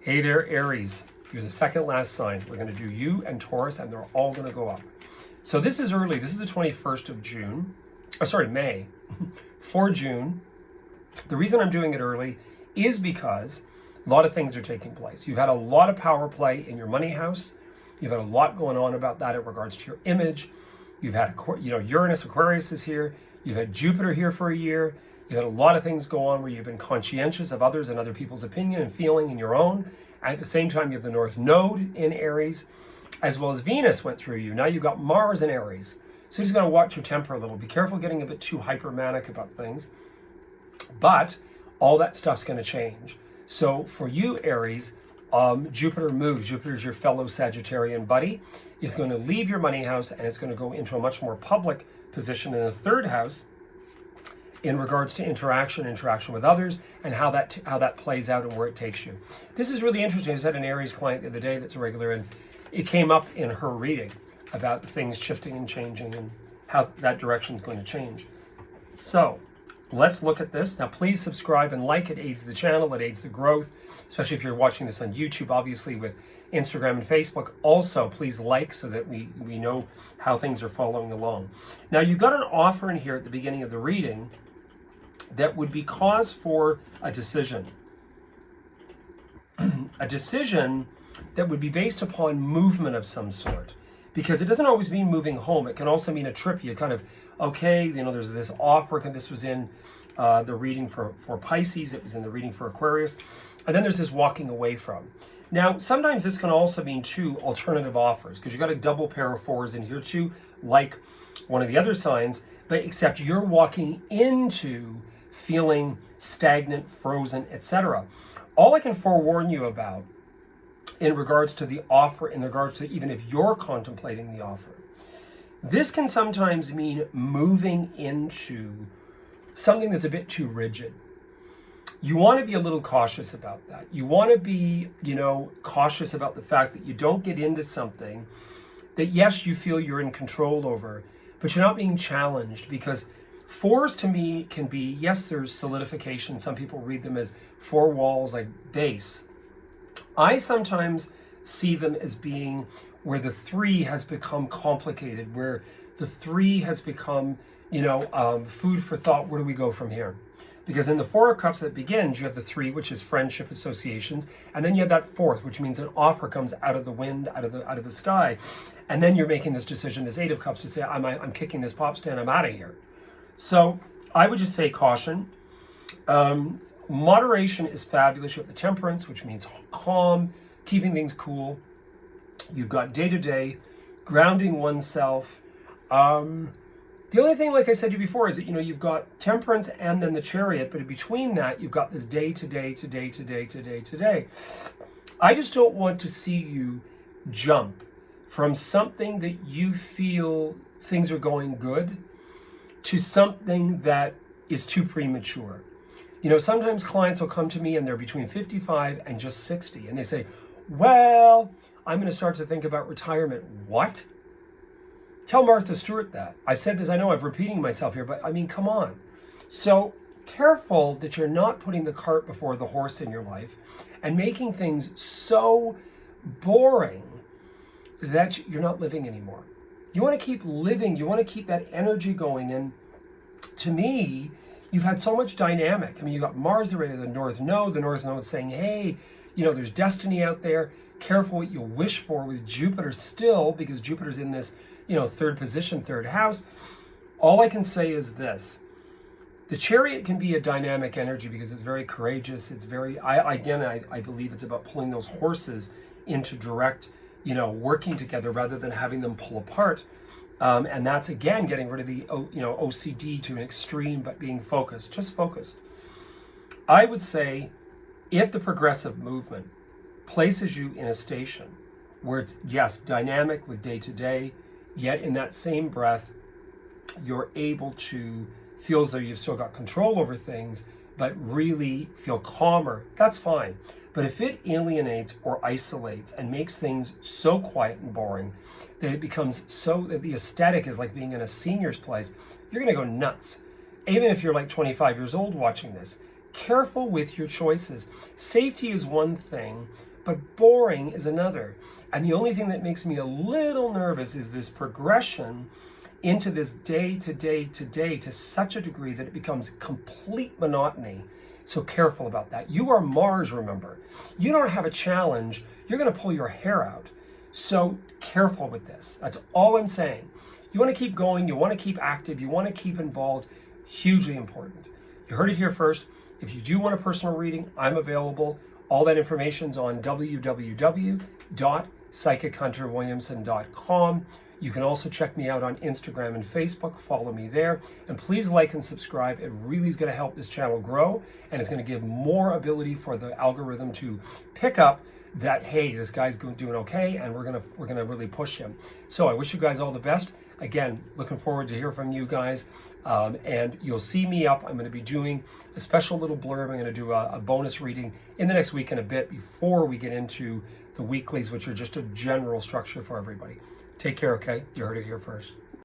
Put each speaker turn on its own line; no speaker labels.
Hey there, Aries. You're the second last sign. We're going to do you and Taurus, and they're all going to go up. So this is early. This is the 21st of June. Oh, sorry, May. For June. The reason I'm doing it early is because a lot of things are taking place. You've had a lot of power play in your money house. You've had a lot going on about that in regards to your image. You've had, Uranus, Aquarius is here. You've had Jupiter here for a year. You've had a lot of things go on where you've been conscientious of others and other people's opinion and feeling in your own. At the same time, you have the North Node in Aries, as well as Venus went through you. Now you've got Mars in Aries. So you just got to watch your temper a little. Be careful getting a bit too hypermanic about things. But all that stuff's going to change. So for you, Aries, Jupiter moves. Jupiter's your fellow Sagittarian buddy. It's going to leave your money house and it's going to go into a much more public position in the third house in regards to interaction with others, and how that plays out and where it takes you. This is really interesting. I just had an Aries client the other day that's a regular, and it came up in her reading about things shifting and changing and how that direction is going to change. So let's look at this. Now, please subscribe and like. It aids the channel. It aids the growth, especially if you're watching this on YouTube, obviously with Instagram and Facebook. Also, please like so that we know how things are following along. Now, you've got an offer in here at the beginning of the reading that would be cause for a decision. A decision that would be based upon movement of some sort. Because it doesn't always mean moving home. It can also mean a trip. You kind of, okay, there's this offer. This was in the reading for Pisces. It was in the reading for Aquarius. And then there's this walking away from. Now, sometimes this can also mean two alternative offers, because you've got a double pair of fours in here too, like one of the other signs, but except you're walking into feeling stagnant, frozen, etc. All I can forewarn you about in regards to the offer, in regards to even if you're contemplating the offer, this can sometimes mean moving into something that's a bit too rigid. You want to be a little cautious about that. You want to be, cautious about the fact that you don't get into something that, yes, you feel you're in control over, but you're not being challenged, because fours to me can be, yes, there's solidification. Some people read them as four walls, like base. I sometimes see them as being where the three has become complicated, where the three has become, food for thought. Where do we go from here? Because in the Four of Cups that begins, you have the three, which is friendship, associations, and then you have that fourth, which means an offer comes out of the wind, out of the sky, and then you're making this decision, this Eight of Cups, to say, I'm kicking this pop stand, I'm out of here. So I would just say caution. Moderation is fabulous. You have the Temperance, which means calm, keeping things cool. You've got day-to-day, grounding oneself. The only thing, like I said to you before, is that, you've got Temperance and then the Chariot, but in between that, you've got this day-to-day. I just don't want to see you jump from something that you feel things are going good to something that is too premature. Sometimes clients will come to me and they're between 55 and just 60, and they say, well, I'm going to start to think about retirement. What? Tell Martha Stewart that. I've said this, I know I'm repeating myself here, but come on. So careful that you're not putting the cart before the horse in your life and making things so boring that you're not living anymore. You want to keep living. You want to keep that energy going. And to me, you've had so much dynamic. You've got Mars already, the North Node saying, hey, there's destiny out there. Careful what you wish for with Jupiter still, because Jupiter's in this, third position, third house. All I can say is this. The Chariot can be a dynamic energy because it's very courageous. It's very, I believe it's about pulling those horses into direct, working together rather than having them pull apart. And that's, again, getting rid of the, OCD to an extreme, but being focused, just focused. I would say if the progressive movement places you in a station where it's, yes, dynamic with day-to-day, yet in that same breath, you're able to feel as though you've still got control over things, but really feel calmer, that's fine. But if it alienates or isolates and makes things so quiet and boring that it becomes so that the aesthetic is like being in a senior's place, you're going to go nuts. Even if you're like 25 years old watching this, careful with your choices. Safety is one thing, but boring is another. And the only thing that makes me a little nervous is this progression into this day to day to day to such a degree that it becomes complete monotony. So careful about that. You are Mars, remember. You don't have a challenge, you're going to pull your hair out. So careful with this. That's all I'm saying. You want to keep going, you want to keep active, you want to keep involved. Hugely important. You heard it here first. If you do want a personal reading, I'm available. All that information's on www.psychichunterwilliamson.com. You can also check me out on Instagram and Facebook. Follow me there. And please like and subscribe. It really is going to help this channel grow, and it's going to give more ability for the algorithm to pick up that, hey, this guy's doing okay, and we're gonna really push him. So I wish you guys all the best. Again, looking forward to hear from you guys. And you'll see me up. I'm going to be doing a special little blurb. I'm going to do a bonus reading in the next week and a bit before we get into the weeklies, which are just a general structure for everybody. Take care, okay? You heard it here first.